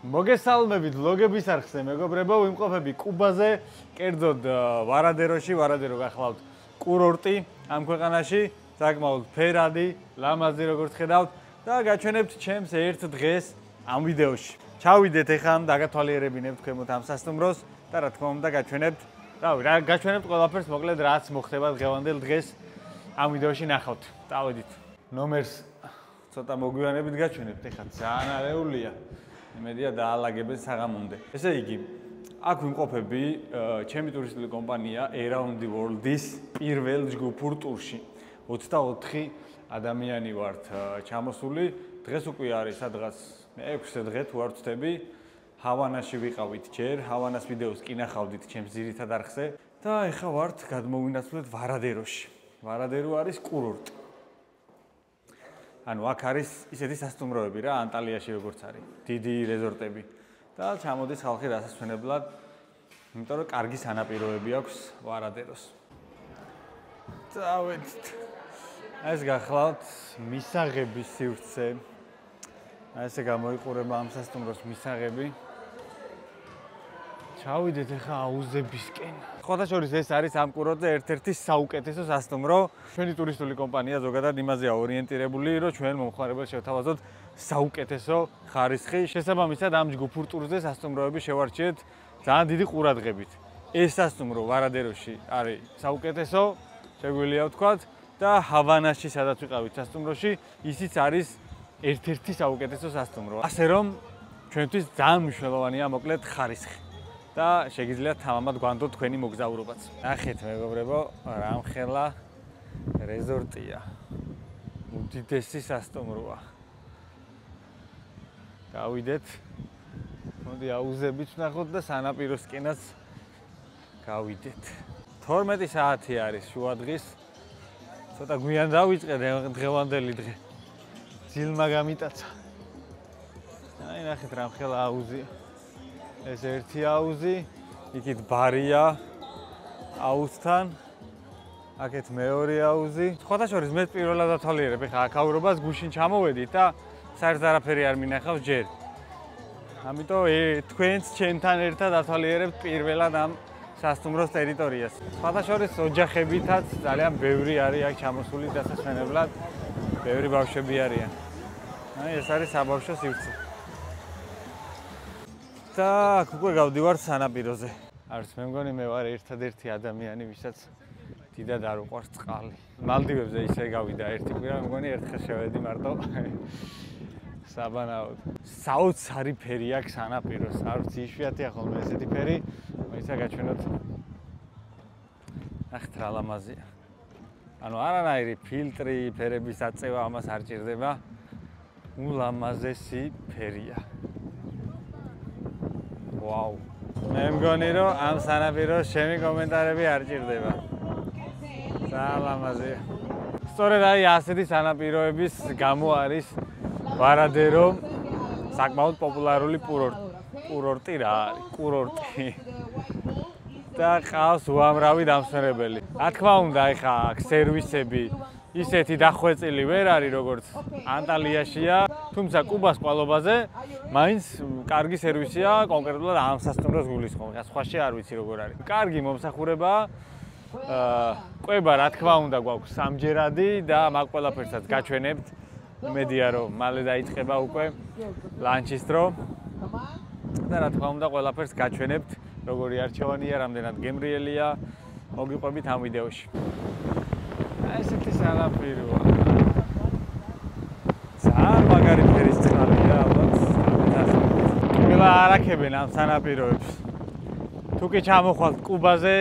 მოგესალმებით ლოგების არხზე, მეგობრებო, ვიმყოფები კუბაზე, კერძოდ ვარადეროში, ვარადერო გახლავთ კურორტი ამ ქვეყანაში, საკმაოდ ფერადი, ლამაზი როგორც ხედავთ და გაჩვენებთ ჩემს ერთ დღეს ამ ვიდეოში. ჩავიდეთ ეხლა დაგათვალიერებინებთ ქვემოთ ამ სასტუმროს და რა თქმა უნდა გაჩვენებთ, გაჩვენებთ ყველაფერს, მოკლედ რაც მოხდება დღევანდელ დღეს ამ ვიდეოში ნახავთ. წავედით. ნომერს ცოტა მოგვიანებით გაჩვენებთ, ეხლა ძალიან არეულია. მედია დაალაგებენ საღამომდე. ესე იგი, აქ ვიმყოფები ჩემი ტურისტული კომპანია Around the World-ის პირველ ჯგუფურ ტურში. 24 ადამიანი ვართ ჩამოსული. დღეს უკვე არის სადღაც 6 დღე თუ არ ვცდები. ჰავანაში ვიყავით ჯერ, ჰავანას ვიდეოს კი ნახავდით ჩემს ძირითად არხზე და ეხლა ვართ გადმოვინაცვლეთ ვარადეროში. ვარადერო არის კურორტი. ანუ აქ არის ისეთი სასტუმროები რა, ანტალიაში როგორც არის, დიდი რეზორტები და ჩამოდის ხალხი დასასვენებლად, იმიტომ რომ კარგი სანაპიროები აქვს ვარადეროს. წავედით. ეს გახლავთ მისაღების სივრცე. ესე გამოიყურება ამ სასტუმროს მისაღები. ჩავიდეთ ახლა აუზებისკენ. ხოთაშორის ეს არის ამ კურორტზე ერთ-ერთი საუკეთესო სასტუმრო. ჩვენი ტურისტული კომპანია ზოგადად იმაზეა ორიენტირებული, რომ ჩვენ მომხმარებელს შევთავაზოთ საუკეთესო ხარისხი. შესაბამისად ამ ჯგუფურ ტურზე სასტუმროები შევარჩიეთ ძალიან დიდი ყურადღებით. ეს სასტუმრო ვარადეროში არის საუკეთესო, შეგვიძლია ვთქვათ და ჰავანაში, სადაც ვიყავით სასტუმროში, ისიც არის ერთ-ერთი საუკეთესო სასტუმრო. ასე რომ ჩვენთვის ძალიან მნიშვნელოვანია მოკლედ ხარისხი. და შეგიძლიათ თამამად გვანდოთ თქვენი მოგზაურობაც. ნახეთ მეგობრებო, რამხელა რეზორტია. უდიდესი სასტუმროა. გავიდეთ. მოდი აუზებით ვნახოთ და სანაპიროსკენაც გავიდეთ. 12 საათი არის შუადღის. ცოტა გვიან დავიწყე დღევანდელი დღე. ძილმა გამიტაცა. აი ნახეთ რამხელა აუზია. ეს ერთი აუზი, იქით ბარია აუზთან, აქეთ მეორე აუზი. ხოთაშორის მე პირველად დათვალიერებ, ეხლა აქაურობას გუშინ ჩამოვედით და საერთოდ არაფერი არ მინახავს ჯერ. ამიტომ თქვენც ჩემთან ერთად დათვალიერებთ პირველად ამ სასტუმროს ტერიტორიას. ხოთაშორის ოჯახებითაც ძალიან ბევრი არის აქ ჩამოსული დასასვენებლად, ბევრი ბავშვები არიან. აი ეს არის საბავშვო სივრცე. და აქ უკვე გავდივართ სანაპიროზე. არც მე მგონი მე ვარ ერთადერთი ადამიანი, ვისაც დიდად არ უყვარს წყალი. მალდივებზე ისე გავიდა ერთი კვირა, მგონი ერთხელ შევედი მარტო საბანაოდ. საოცარი ფერი აქვს სანაპიროს, არ ვიცი, იშვიათია ხოლმე ესეთი ფერი, მოიცა გაჩვენოთ. ნახეთ რა ლამაზია. ანუ არანაირი ფილტრი, ფერების აწევა ამას არ ჭირდება. ულამაზესი ფერია. ვაუ. მე მგონი რომ ამ სანაპიროს ჩემი კომენტარები არ ჭირდება. ძალიან ლამაზია. სწორედ აი ასეთი სანაპიროების გამო არის ვარადერო საკმაოდ პოპულარული კურორტი რა არის, კურორტი. და ყავს უამრავი დამსვენებელი. რა თქმა უნდა, ეხა აქ სერვისები ისეთი დახვეწილი ვერ არის როგორც ანტალიაშია, თუმცა კუბას ყვალობაზე მაინც კარგი სერვისია, კონკრეტულად ამ სასტუმროს გულისხმობ. სხვაში არ ვიცი როგორ არის. კარგი მომსახურებაა. კვება რა თქმა უნდა გვაქვს სამჯერადი და მაგ ყველაფერსაც გაჩვენებთ. იმედია რომ მალე დაიწყება უკვე ლანჩის დრო. და რა თქმა უნდა ყველაფერს გაჩვენებთ, როგორი არჩევანია, რამდენად გემრიელია. მოგიყვებით ამ ვიდეოში. ესეთი სანაპიროა. ძალიან მაგარი ფერის წყალია, ალბათ. ყველა არაქებენ ამ სანაპიროებს. თუ კი ჩამოხვალთ კუბაზე,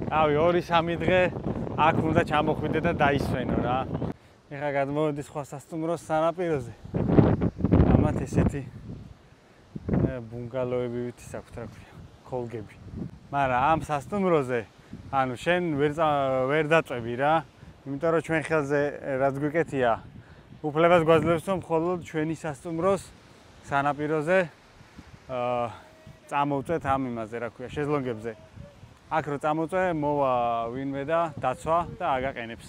რავი, 2-3 დღე აქ უნდა ჩამოხვიდე და დაისვენო რა. ეხლა გადმოვედი სხვა სასტუმროს სანაპიროზე. ამათ ესეთი ბუნგალოები ვითის აქვთ, რა ქვია, კოლგები. მაგრამ ამ სასტუმროზე, ანუ შენ ვერ დაწვევი რა. იმიტომ რომ ჩვენ ხელზე რაც გვიკეთია, უფლებას გვაძლევს რომ მხოლოდ ჩვენი სასტუმროს სანაპიროზე წამოვწვეთ ამ იმაზე, რა ქვია, შეზლონგებზე. აქ რო წამოვწვე, მოვა ვინმე და დაცვა და აგაყენებს.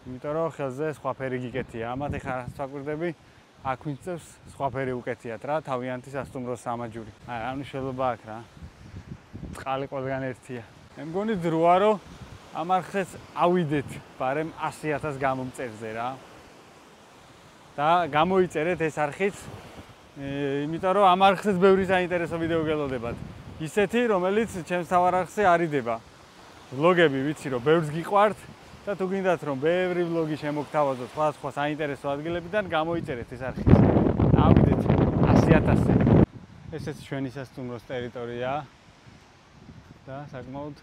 იმიტომ რომ ხელზე სხვა ფერი გიკეთია. ამათ ეხლა რაც ვაკვირდები, აქ ვინც წევს სხვა ფერი უკეთიათ რა, თავიანთი სასტუმროს სამაჯური. აი, რა მნიშვნელობა აქვს რა. წყალი ყველგან ერთია. მე მგონი დროა რომ ამ არხეს ავიდეთ, ბარემ 100,000 გამომწერზე რა. და გამოიწერეთ ეს არხიც, იმიტომ რომ ამ არხზეც ბევრი საინტერესო ვიდეო გელოდებათ. ისეთი, რომელიც ჩემს თავარ არხზე არიდება. ვლოგები ვიცი რომ ბევრს გიყვართ და თუ გინდათ რომ ბევრი ვლოგი შემოგთავაზოთ სხვა საინტერესო ადგილებიდან, გამოიწერეთ ეს არხი. ავიდეთ 100,000-ზე. ესეც ჩვენი სასტუმროს ტერიტორიაა. და საკმაოდ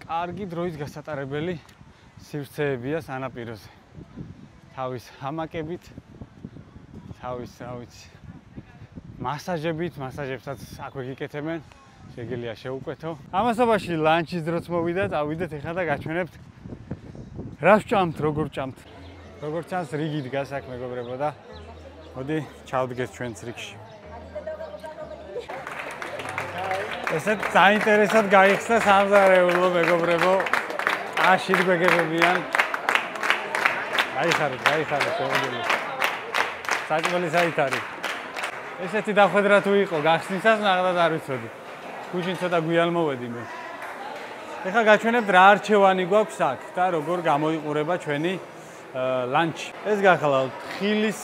კარგი დროის გასატარებელი სივრცეებია სანაპიროზე. თავის ჰამაკებით, თავის, რა ვიცი, მასაჟებსაც აქვე გიკეთებენ, შეგიძლია შეუკვეთო. ამასობაში ლანჩის დროც მოვიდა, წავიდეთ ეხლა და გაჩვენებთ რა ვჭამთ, როგორ ვჭამთ. როგორც ჩანს, რიგი დგას აქ მეგობრებო და მოდი ჩავდგეთ ჩვენც რიგში. ესეთ საინტერესოდ გაიხსნა სამზარეულო მეგობრებო. აშით გვეგებებიან. გაიხარეთ, შეგვიძლია. საჭმელი საით არის? ესეთი დახვედრა თუ იყო გახსნისას ნახდათ არ ვიცოდი. გუშინ ცოტა გვიან მოვედი მე. ეხლა გაჩვენებთ რა არჩევანი გვაქვს აქ და როგორ გამოიყურება ჩვენი ლანჩი. ეს გახლავთ ხილის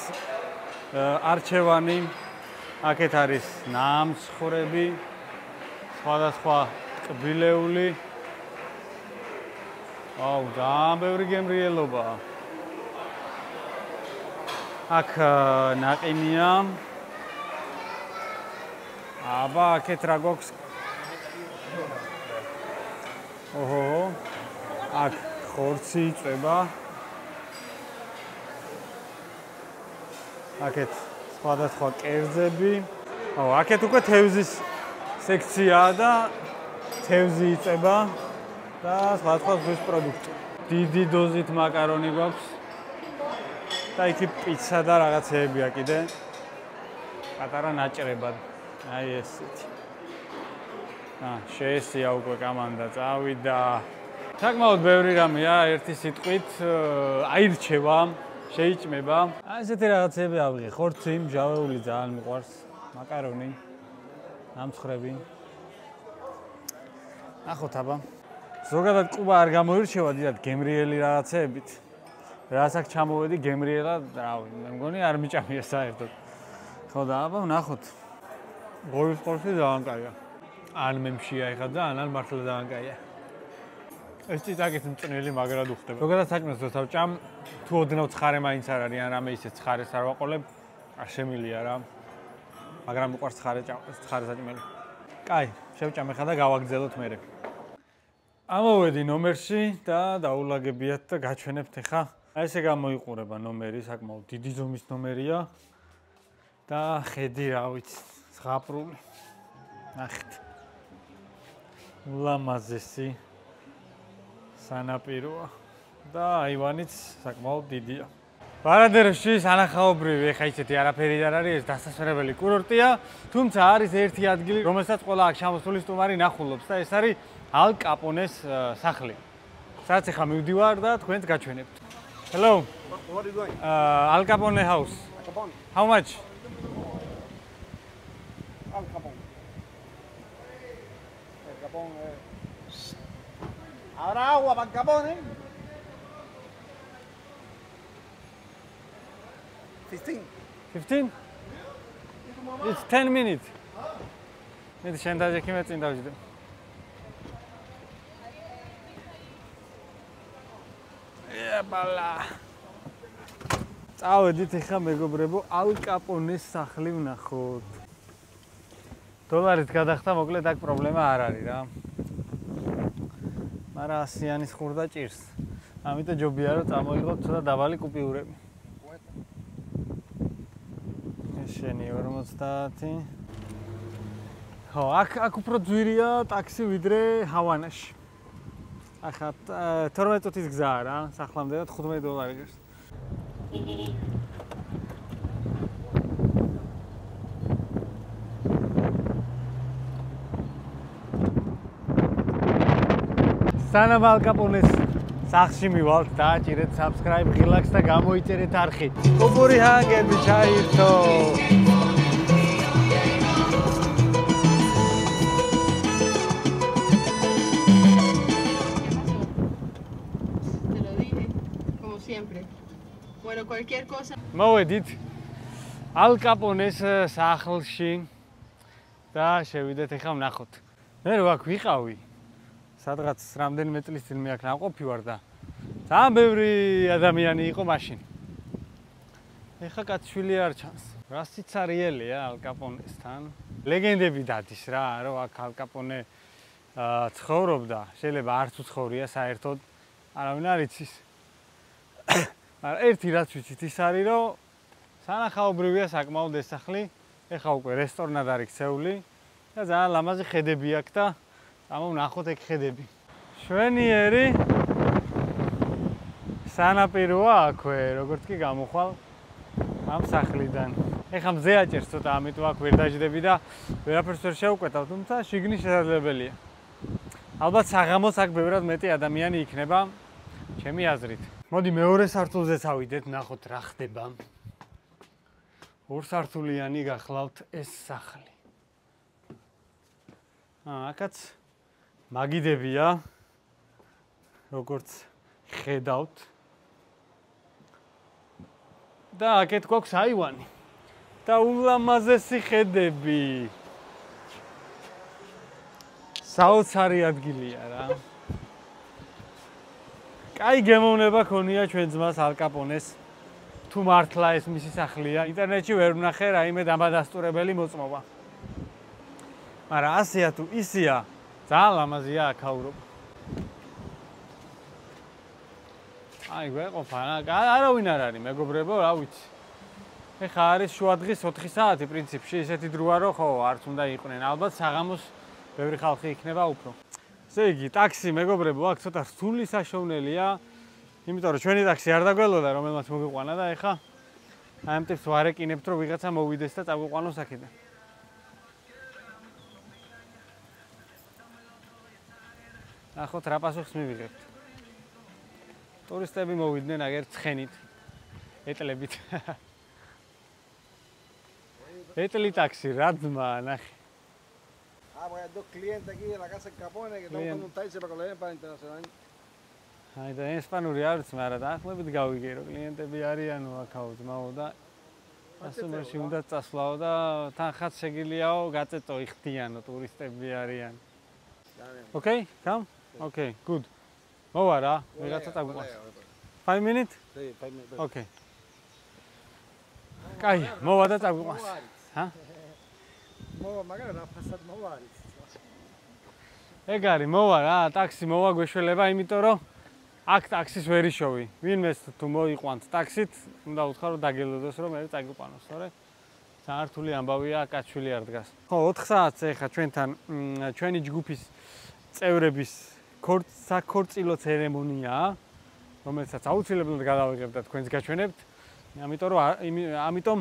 არჩევანი. აქეთ არის ნამსხვრები, სხვადასხვა კბილეული. აუ, ძალიან ბევრი გემრიელობაა. აქ ნაყინია. აბა, აქეთ რა გვაქვს? ოჰო. აქ ხორცი იწება. აქეთ სხვადასხვა კერძები. აუ, აქეთ უკვე თევზის სექციაა და თევზი იწება და სხვადასხვა ზღვის პროდუქტი. დიდი დოზით მაკარონი გვაქვს. და იქ პიცა და რაღაცეებია კიდე. პატარა ნაჭრებად. აი ესეთი. შეესია უკვე კამანდა, წავიდა. საკმაოდ ბევრი რამეა, ერთი სიტყვით აირჩევა, შეიჭმება. ესეთი რაღაცეები ავიღე, ხორცი, მჟავეული ძალიან მიყვარს, მაკარონი, ნამცხრები. ნახოთ აბა. ზოგადად კუბა არ გამოირჩევა დიდად გემრიელი რაღაცეებით. რაც აქ ჩამოვედი გემრიელად, რავი, მე მგონი არ მიჭამია საერთოდ. ხო და აბა ვნახოთ. გორის ხორცი ძალიან კაია. ან მემშია ეხლა და ან მართლა ძალიან კაია. ეს წიწაკით მწნელი მაგრად უხდება. ზოგადად საჭმელს როცა ვჭამ, თუ ოდნავ ცხარე მაინც არ არის, ან რამე ისე ცხარეს არ ვაყოლებ, არ შემილია რა. მაგრამ მიყვარს ცხარე საჭმელი. კაი, შევჭამ ეხლა და გავაგზავნოთ მერე. ამოვედი ნომერში და დაულაგებიათ და გაჩვენებთ ეხლა. აი ესე გამოიყურება ნომერი, საკმაოდ დიდი ზომის ნომერია და ხედი რა ვიცი, ზღაპრული. ნახეთ. ულამაზესი სანაპიროა და აივანიც საკმაოდ დიდია. ვარადეროში სანახაობრივი, ეხა ისეთი არაფერი არ არის, ეს დასასვენებელი კურორტია, თუმცა არის ერთი ადგილი, რომელსაც ყველა აქ ჩამოსული სტუმარი ნახულობს და ეს არის ალ კაპონეს სახლი. სადაც ეხა მივდივარ და თქვენს გაჩვენებთ. Hello. What are you doing? Al Capone house. Al Capone. How much? Al Capone. El Capone. ¿Habrá agua para el Capone? 15. 15? It's 10 minutes. მე შენ დაჟე კი მე წინ დავждე. ებალა. წავედით ეხლა მეგობრებო, ალ კაპონეს სახლი ვნახოთ. დოლარით გადახდა, მოკლედ აქ პრობლემა არ არის რა. მაგრამ 100-იანის ხურდა ჭირს. ამიტომ ჯობია რომ წამოიღოთ ცოტა დაბალი კუპიურები. ეს შენი 50. ხო, აქ უფრო ძვირია ტაქსი ვიდრე ჰავანაში. ახლა 12 წუთის გზაა რა, სახლამდე და $15 ჟერს. სანამ ალ კაპონეს სახლში მივალთ, დააჭირეთ subscribe ღილაკს და გამოიწერეთ არხი. კუბური ჰაგები ჩაირთო. Te lo dije, como siempre. Bueno, cualquier cosa. მოვედით ალ კაპონეს სახლში და შევიდეთ ეხლა ვნახოთ. მე რო აქ ვიყავი, სადღაც რამდენიმე წლის წინ მე აქ ნაყოფი ვარ და ძალიან ბევრი ადამიანი იყო მაშინ. ეხლა კაცშვილი არ ჩანს. რა სიცარიელია ალ კაპონესთან. ლეგენდები დადის რა, რომ აქ ალ კაპონე ცხოვრობდა, შეიძლება არც უცხოვრია საერთოდ, არავინ არ იცის. მაგრამ ერთი რაც ვიცით ის არის, რომ სანახაობრივია საკმაოდ ეს სახლი, ეხლა უკვე რესტორნად არის ქცეული და ძალიან ლამაზი ხედები აქვს და ამოვნახოთ ეგ ხედები. შვენიერი სანაპიროა აქვე, როგორც კი გამოხვალ ამ სახლიდან. ეხლა მზე აჭერს ცოტა, ამიტომ აქ ვერ დაждები და ვერაფერს ვერ შევკვეთავ, თუმცა შიგნი შესაძლებელია. ალბათ საღამოს აქ ბევრად მეტი ადამიანი იქნება, ჩემი აზრით. მოდი მეორე სართულზე წავიდეთ, ნახოთ რა ხდება. ორსართულიანი გახლავთ ეს სახლი. აქაც მაგიდებია, როგორც ხედავთ. და აქეთ გვაქვს აივანი. და ულამაზესი ხედები. საოცარი ადგილია რა. კაი გემოვნება ქონია ჩვენ ძმას ალ კაპონეს. თუ მართლა ეს მისი სახლია, ინტერნეტში ვერ ვნახე რაიმე დამადასტურებელი მოწმობა. მაგრამ ასეა თუ ისია, ძალიან ლამაზია აქაურობა. აი გვეყოფა, არავინ არ არის, მეგობრებო, რა ვიცი. ეხლა არის შუადღის 4 საათი პრინციპში, ისეთი დროა რომ ხო, არც უნდა იყვნენ. ალბათ საღამოს ბევრი ხალხი იქნება უფრო. ესე იგი, ტაქსი, მეგობრებო, აქ ცოტა რთული საშოვნელია. იმიტომ რომ ჩვენი ტაქსი არ დაგველოდა, რომელმაც მოგიყვანა და ეხლა აი ამ ტიპს ვარეკინებთ, რომ ვიღაცა მოვიდეს და წაგვიყვანოს აქედან. ნახოთ რა პასუხს მივიღებთ. ტურისტები მოვიდნენ აგერ ცხენით, ეტლებით. ეტლი ტაქსი, რა ძმა, ნახე. Pues hay dos clientes aquí de la casa del Capone que están buscando un taxi para que lo lleven para internacional. აი და ესპანური არც, მაგრამ დაახლოებით გავიგე, რომ კლიენტები არიანო აქაო ძმაო და ასომაში უნდა წასვლაო და თანხაც შეგიძლიაო გაწეწო იხდიანო ტურისტები არიან. Okay, come? Okay, good. მოვა რა, ვიღაცა წაგვიყვანს. 5 minutes? Sí, 5 minutos. Okay. კაი, მოვა და წაგვიყვანს. ჰა? მოვა, მაგრამ რა ფასად მოვა არის? ეგ არის, მოვა რა, ტაქსი მოვა გვეშველება, იმიტომ რომ აქ ტაქსის ვერ იშოვი. ვინმეს თუ მოიყვანთ ტაქსით, უნდა უთხრა რომ დაგელოდოს რომ მე წაგვიყვანოს, სწორედ? ძალიან რთული ამბავია, კაცშვილი არ დგას. ხო, 4 საათზე ეხა ჩვენთან ჩვენი ჯგუფის წევრების საქორწილო ცერემონიაა, რომელსაც აუცილებლად გადავიღებთ და თქვენს გაჩვენებთ. ამიტომ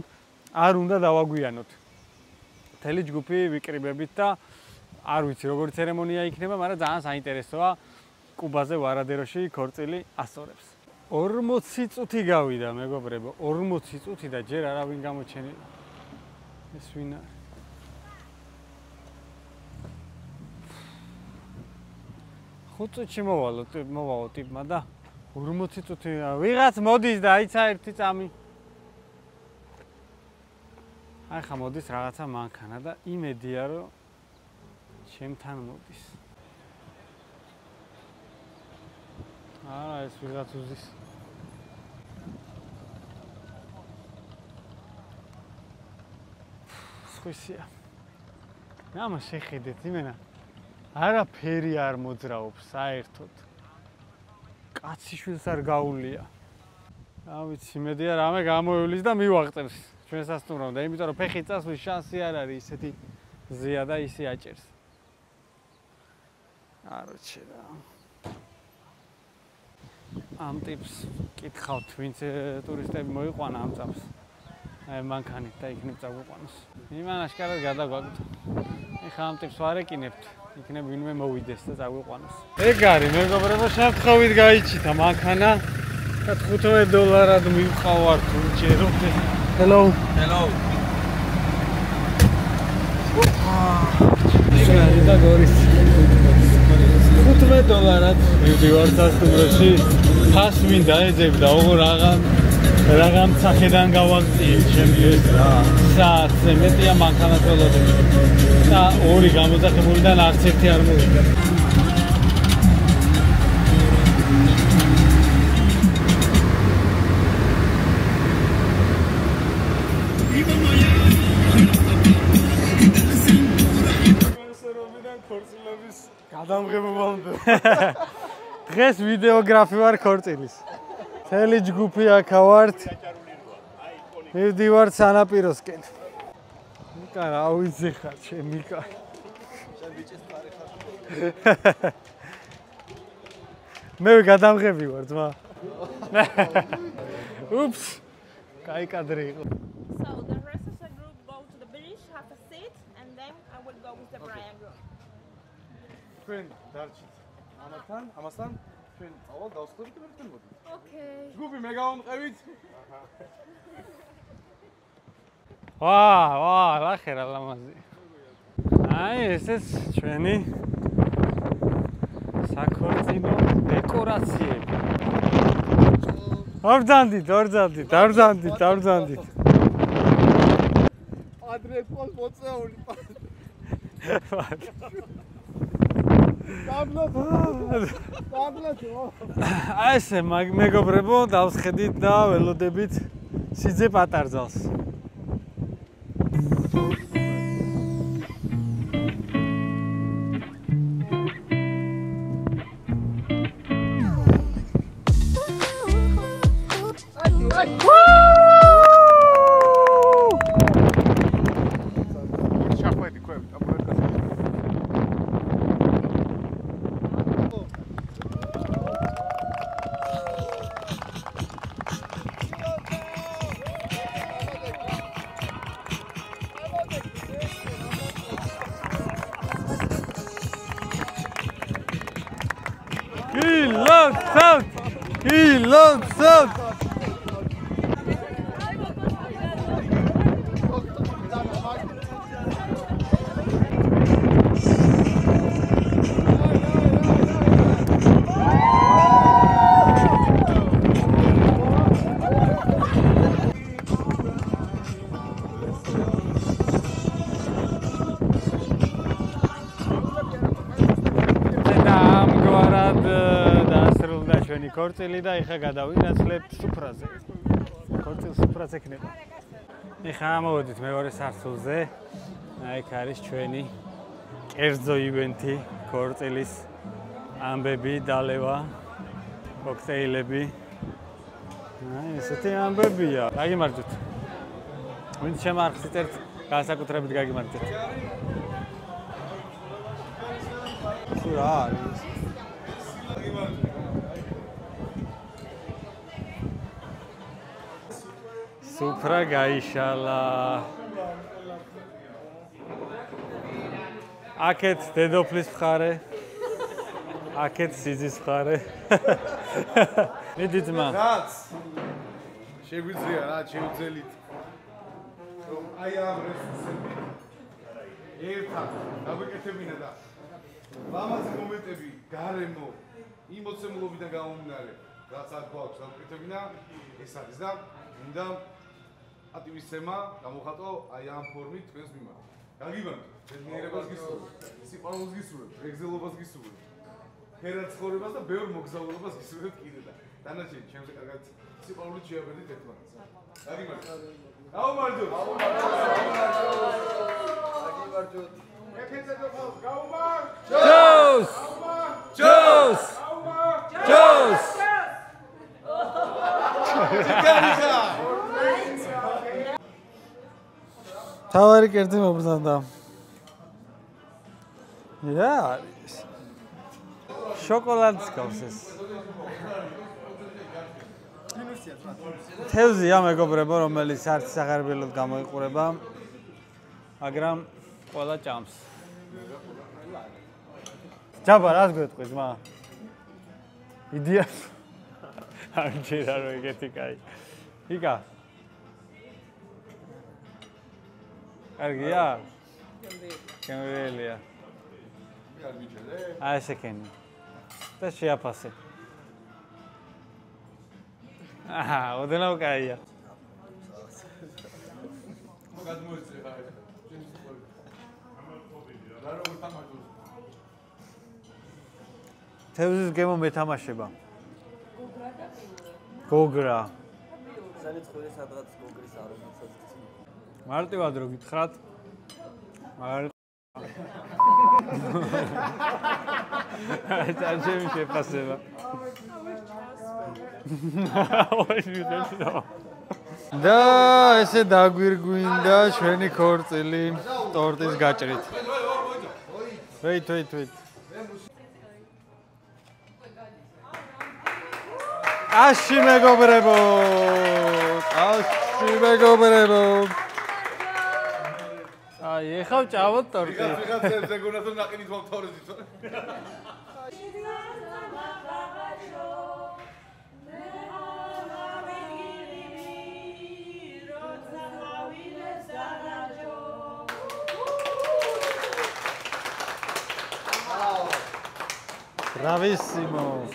არ უნდა დავაგვიანოთ. მთელი ჯგუფი ვიკრიბებით და არ ვიცი როგორი ცერემონია იქნება, მაგრამ ძალიან საინტერესოა. კუბაზე ვარადეროში ქორწილი ასწორებს. 40 წუთი გავიდა, მეგობრებო, 40 წუთი და ჯერ არავინ გამოჩენილა. ეს ვინ არის? ხუთი მოვალო ტიპმა და 40 წუთი ვიღაც მოდის და აიცა ერთი წამი. აი ხა მოდის რაღაცა მანქანა და იმედია რომ ჩემთან მოდის. არა, ეს ვიღაც უზის. სხვისია. რამა შეხედეთ, იმენა. არაფერი არ მოძრაობს საერთოდ. კაცი შვილს არ გაუვლია. რა ვიცი, იმედია რამე გამოივლის და მივაღწევს ჩვენ სასტუმრომდე, იმიტომ რომ ფეხით წასვლის შანსი არ არის ისეთი ზია და ისე აჭერს. აროჩე რა. ამ ტიპს კითხავთ, ვინც ტურისტები მოიყვანა ამ წამს. აი მანქანით და იქნებ წაგვიყვანოს. იმან აშკარად გადაგვაგდო. ეხლა ამ ტიპს ვარეკინებთ. იქნებ ვინმე მოვიდეს და წაგვიყვანოს. ეგ არის მეგობრებო, შემთხვევით გაიჩითა მანქანა და $15 მივყავართ უჯერო. Hello. Hello. შენ და გორის $15 მივდივარ სასტუმროში. ფას მინდა ეძებ და რაღაც სახედან გავაქციე ჩემი ეს საათზე მეტია მანქანა თოლოდი და ორი გამოძახებულიდან არც ერთი არ მოვიდა. გადამღებობამდე. დღეს ვიდეოგრაფი ვარ ქორწილის. მთელი ჯგუფი აქ ვართ. მივდივართ სანაპიროსკენ. მიკა რა ვიცი ხარ ჩემი მიკა. შენ ბიჭის ფარი ხარ. მე გადამღები ვარ ძმა. Oops. კაი კადრი იყო. So the rest of the group go to the beach, have a seat, and then I will go with the Brian group. თქვენ დარჩით ამასთან ჩვენ ავალ დავსწრებით და ერთად მოდით. Okay. ჯგუფი მე გავამყევით. ვა, ლახერა ლამაზი. აი, ესეც ჩვენი საქორწინო დეკორაციები. ორძანდით. ადრე ყოს მოწეული. აი ესე მეგობრებო, დავსხედით და ველოდებით სიძე პატარძალს. He loves out. ჩვენი ქორწილი და ეხა გადავინაცვლებთ სუფრაზე. ქორწილ სუფრაზე იქნება. ეხა მოვედით მეორე სართულზე. აი იქ არის ჩვენი კერძო ივენთი, ქორწილის ამბები, დალევა, კოქტეილები. აი ესეთი ამბებია. გაგიმარჯვეთ. ვინც შემარხს იწერთ, განსაკუთრებით გაგიმარჯვეთ. სულ რა არის? სუფრა გაიშალა. აქეთ დედოფლის მხარე. აქეთ სიზის მხარე. მიდი ძმა. რაც შეგვიძლია რა შევძელით. რომ აი ამ რესურსები ერთად გავეკეთებინა და ლამაზი მომენტები გარემო იმ მოცემულობიდან გამომდინარე, რაც აქ გვაქვს გავეკეთებინა, ეს არის და მინდა ატივისცემა გამოხატო აი ამ ფორმით თქვენს მიმართ. გაგიბართ, ბედნიერებას გისურვებთ, სიყვარულს გისურვებთ, ეგზელობას გისურვებთ, ფერად ცხოვრებას და ბევრ მოგზაურობას გისურვებთ კიდე და დანარჩენი ჩემზე კარგად სიყვარულით შეაბედით ერთმანეთს. გაგიბართ. გაუმარჯოთ. გაგიბარჯოთ. ეკეთებო ხალხ, გაუმარჯ. ჯოს! ჯოს! ჯოს! თავარი კერძი მობრძანდა. არის. შოკოლადის გავს ეს. თევზია მეგობრებო, რომელიც არც საღარიბელოდ გამოიყურება, მაგრამ ყველა ჭამს. ჯაბა რას გვეტყვი ძმა? იდეას არ ჯერა რომ ეგეთი კაი. იკა. კარგია? კემრელია. აი შეკენი. და შეაფასე. აჰა, ოდნავ კაია. თევზის გემო მეთამაშება. გოგრა. სანიცხული სადღაც გოგრის არომატსაც. მარტივად რო გითხრათ. მაგარი აი დაჟემი შეფასება. და ესე დაგვირგვინდა ჩვენი ქორწილი ტორტის გაჭრით. ვეით. აში მეგობრებო. აი, ეხავ ჭავოთ ტორტი. ვიღაცებს ეგონათ რომ ნაყინით მომთავრებთ. Bravissimo.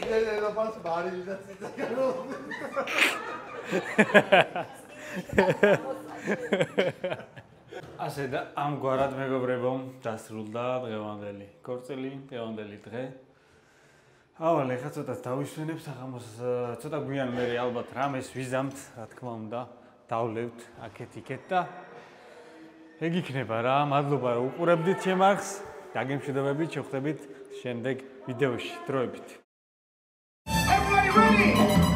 ასე და ამგვარად მეგობრებო დასრულდა დღევანდელი ქორწილი, დღევანდელი დღე. ავალ ეხლა ცოტა დავისვენებ საღამოს, ცოტა გვიან მე ალბათ რამეს ვიზამთ, რა თქმა უნდა, დავლევთ აქეთ-იქეთ და ეგ იქნება რა. მადლობა რომ უყურებდით ჩემს დაგემშვიდობებით, შევხვდებით შემდეგ ვიდეოში. დროებით. Everybody ready?